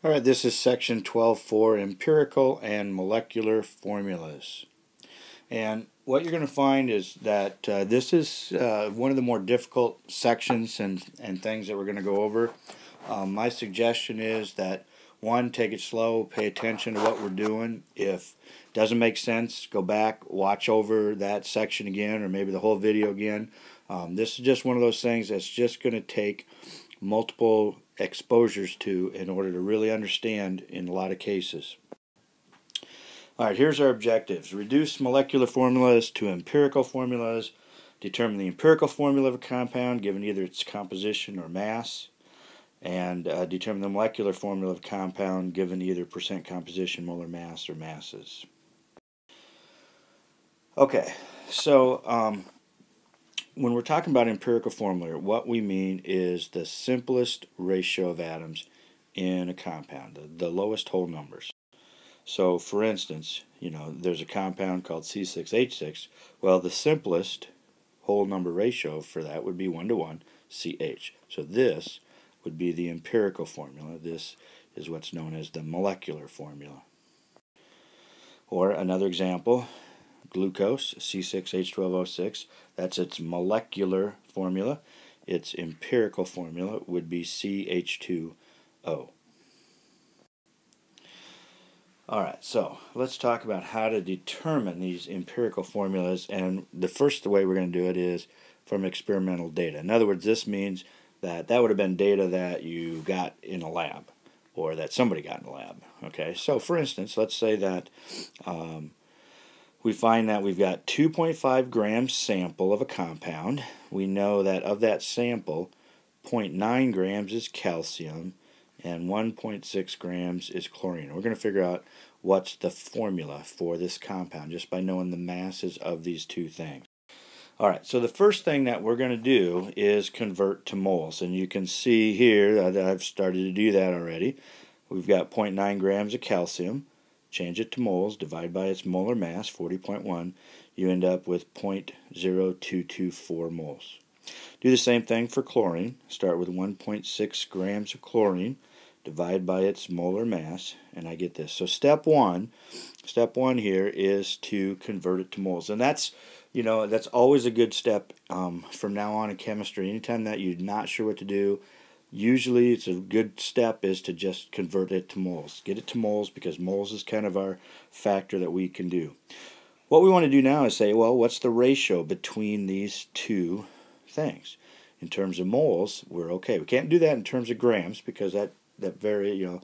All right, this is section 12.4, empirical and molecular formulas. And what you're going to find is that this is one of the more difficult sections and things that we're going to go over. My suggestion is that, one, take it slow, pay attention to what we're doing. If it doesn't make sense, go back, watch over that section again, or maybe the whole video again. This is just one of those things that's just going to take multiple exposures to in order to really understand in a lot of cases. All right, here's our objectives. Reduce molecular formulas to empirical formulas. Determine the empirical formula of a compound given either its composition or mass. And determine the molecular formula of a compound given either percent composition, molar mass, or masses. Okay, so when we're talking about empirical formula, what we mean is the simplest ratio of atoms in a compound, the lowest whole numbers. So, for instance, there's a compound called C6H6. Well, the simplest whole number ratio for that would be 1:1 CH. So this would be the empirical formula. This is what's known as the molecular formula. Or another example, glucose, C6H12O6. That's its molecular formula. Its empirical formula would be CH2O. Alright, so let's talk about how to determine these empirical formulas, and the first way we're going to do it is from experimental data. In other words, this means that would have been data that you got in a lab, or that somebody got in a lab. Okay, so for instance, let's say that we find that we've got 2.5 grams sample of a compound. We know that of that sample, 0.9 grams is calcium, and 1.6 grams is chlorine. We're going to figure out what's the formula for this compound just by knowing the masses of these two things. Alright, so the first thing that we're going to do is convert to moles. And you can see here that I've started to do that already. We've got 0.9 grams of calcium. Change it to moles, divide by its molar mass, 40.1. You end up with 0.0224 moles. Do the same thing for chlorine. Start with 1.6 grams of chlorine, divide by its molar mass, and I get this. So step one here is to convert it to moles. And that's always a good step from now on in chemistry. Anytime that you're not sure what to do, usually it's a good step is to just convert it to moles. Get it to moles, because moles is kind of our factor that we can do. What we want to do now is say, well, what's the ratio between these two things? In terms of moles, we're okay. We can't do that in terms of grams, because that vary,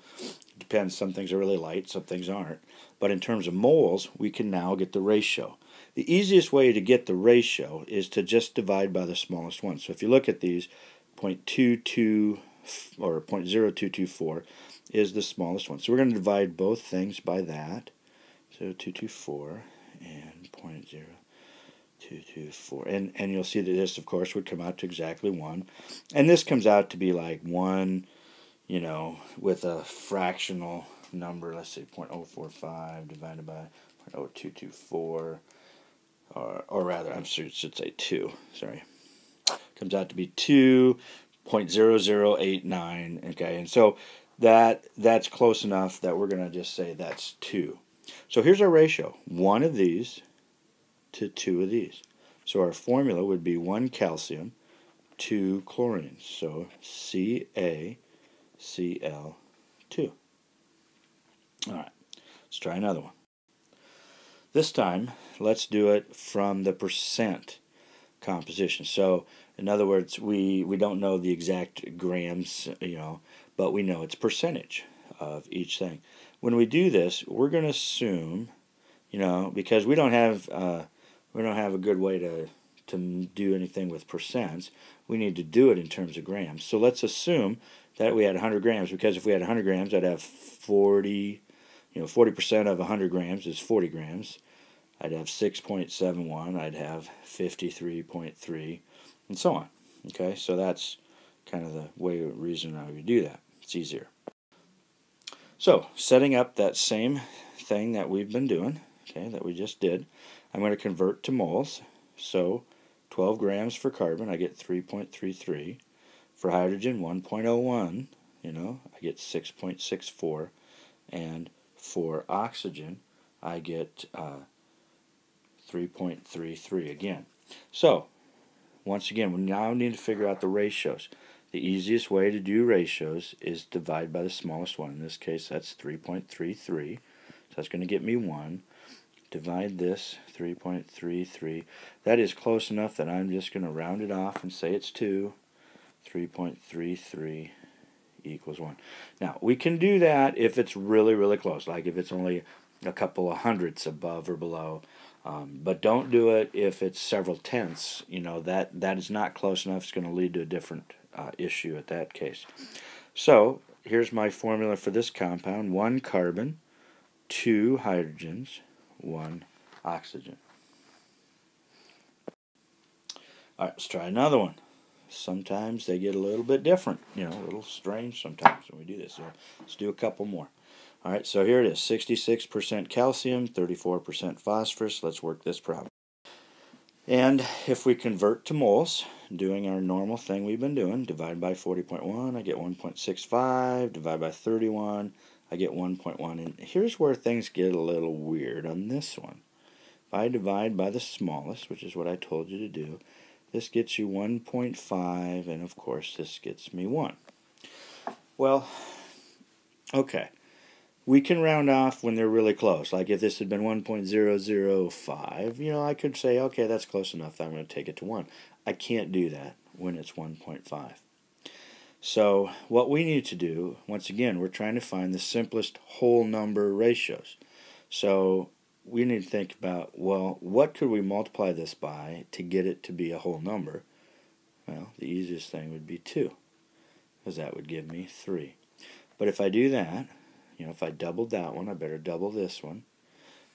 depends. Some things are really light, some things aren't. But in terms of moles, we can now get the ratio. The easiest way to get the ratio is to just divide by the smallest one. So if you look at these, 0.22 or 0.0224 is the smallest one. So we're going to divide both things by that. So 224 and 0.0224. And you'll see that this, of course, would come out to exactly 1. And this comes out to be like 1, with a fractional number. Let's say 0.045 divided by 0.0224. Or rather, I should say 2. Sorry. Comes out to be 2.0089. Okay, and so that's close enough that we're going to just say that's 2. So here's our ratio: 1 of these to 2 of these. So our formula would be 1 calcium, 2 chlorine. So CaCl2. All right, let's try another one. This time, let's do it from the percent composition. So, in other words, we don't know the exact grams, but we know it's percentage of each thing. When we do this, we're going to assume, because we don't have a good way to do anything with percents, we need to do it in terms of grams. So let's assume that we had 100 grams, because if we had 100 grams, I'd have 40%, 40% of 100 grams is 40 grams. I'd have 6.71, I'd have 53.3, and so on. Okay, so that's kind of the reason I would do that. It's easier. So, setting up that same thing that we've been doing, okay, that we just did, I'm going to convert to moles. So, 12 grams for carbon, I get 3.33. For hydrogen, 1.01. I get 6.64, and for oxygen, I get 3.33 again. So, once again, we now need to figure out the ratios. The easiest way to do ratios is divide by the smallest one. In this case, that's 3.33. So that's going to get me 1. Divide this, 3.33. That is close enough that I'm just going to round it off and say it's 2. 3.33 equals 1. Now, we can do that if it's really, really close, like if it's only a couple of hundredths above or below. But don't do it if it's several tenths. That is not close enough. It's going to lead to a different issue at that case. So here's my formula for this compound: 1 carbon, 2 hydrogens, 1 oxygen. All right, let's try another one. Sometimes they get a little bit different, a little strange sometimes when we do this. So let's do a couple more. All right, so here it is: 66% calcium, 34% phosphorus. Let's work this problem. And if we convert to moles, doing our normal thing we've been doing, divide by 40.1, I get 1.65. Divide by 31, I get 1.1. And here's where things get a little weird on this one. If I divide by the smallest, which is what I told you to do, this gets you 1.5, and of course this gets me 1. Well, okay. We can round off when they're really close. Like if this had been 1.005, I could say, okay, that's close enough, I'm going to take it to 1. I can't do that when it's 1.5. So what we need to do, once again, we're trying to find the simplest whole number ratios. So we need to think about, well, what could we multiply this by to get it to be a whole number? Well, the easiest thing would be 2, because that would give me 3. But if I do that, if I doubled that one, I better double this one,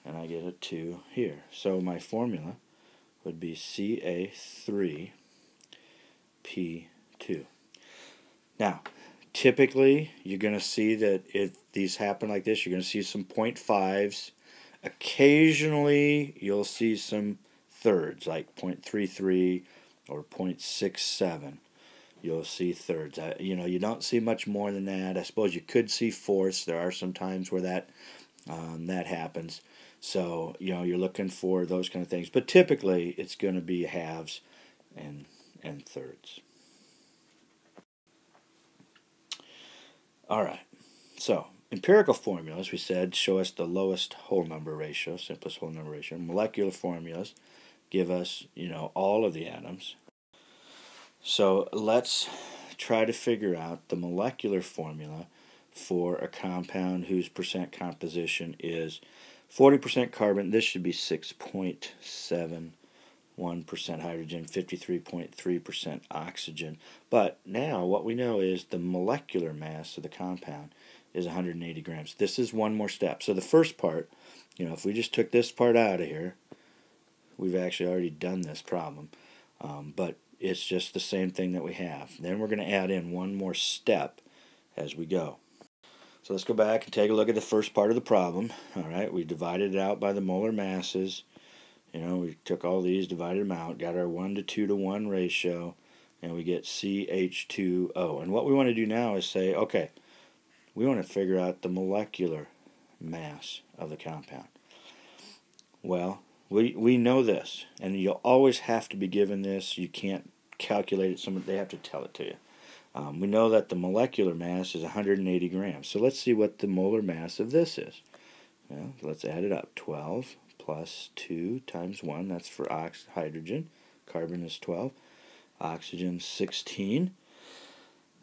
and I get a 2 here. So my formula would be Ca3P2. Now, typically, you're going to see that if these happen like this, you're going to see some 0.5s. Occasionally, you'll see some thirds, like 0.33 or 0.67. You'll see thirds. You don't see much more than that. I suppose you could see fourths. There are some times where that happens. So, you're looking for those kind of things. But typically, it's going to be halves and thirds. All right. So, empirical formulas, we said, show us the lowest whole number ratio, simplest whole number ratio. Molecular formulas give us, all of the atoms. So let's try to figure out the molecular formula for a compound whose percent composition is 40% carbon. This should be 6.71% hydrogen, 53.3% oxygen. But now what we know is the molecular mass of the compound is 180 grams. This is one more step. So the first part, if we just took this part out of here, we've actually already done this problem. But it's just the same thing that we have. Then we're going to add in one more step as we go. So let's go back and take a look at the first part of the problem. All right, we divided it out by the molar masses. We took all these, divided them out, got our 1 to 2 to 1 ratio, and we get CH2O. And what we want to do now is say, okay, we want to figure out the molecular mass of the compound. Well, we know this, and you'll always have to be given this. You can't calculate it. They have to tell it to you. We know that the molecular mass is 180 grams. So let's see what the molar mass of this is. Well, let's add it up. 12 plus 2 times 1. That's for hydrogen. Carbon is 12. Oxygen 16.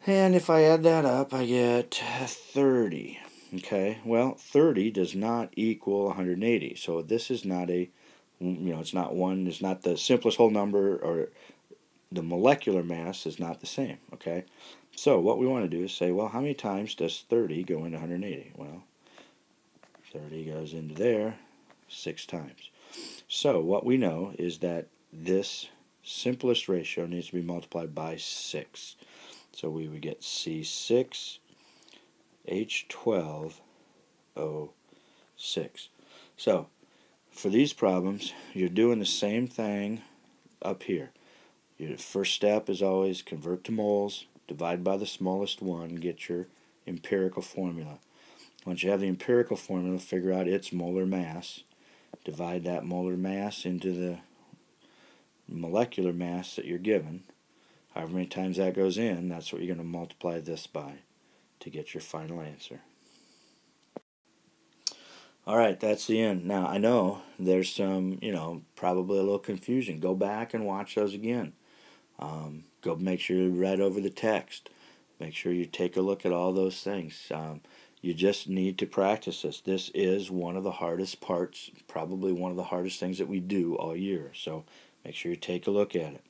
And if I add that up, I get 30. Okay, well, 30 does not equal 180. So this is not it's not one, it's not the simplest whole number, or the molecular mass is not the same, okay? So what we want to do is say, well, how many times does 30 go into 180? Well, 30 goes into there 6 times. So what we know is that this simplest ratio needs to be multiplied by 6. So we would get C6H12O6. So for these problems, you're doing the same thing up here. Your first step is always convert to moles, divide by the smallest one, get your empirical formula. Once you have the empirical formula, figure out its molar mass. Divide that molar mass into the molecular mass that you're given. However many times that goes in, that's what you're going to multiply this by to get your final answer. Alright, that's the end. Now, I know there's some, probably a little confusion. Go back and watch those again. Go make sure you read over the text. Make sure you take a look at all those things. You just need to practice this. This is one of the hardest parts, probably one of the hardest things that we do all year. So make sure you take a look at it.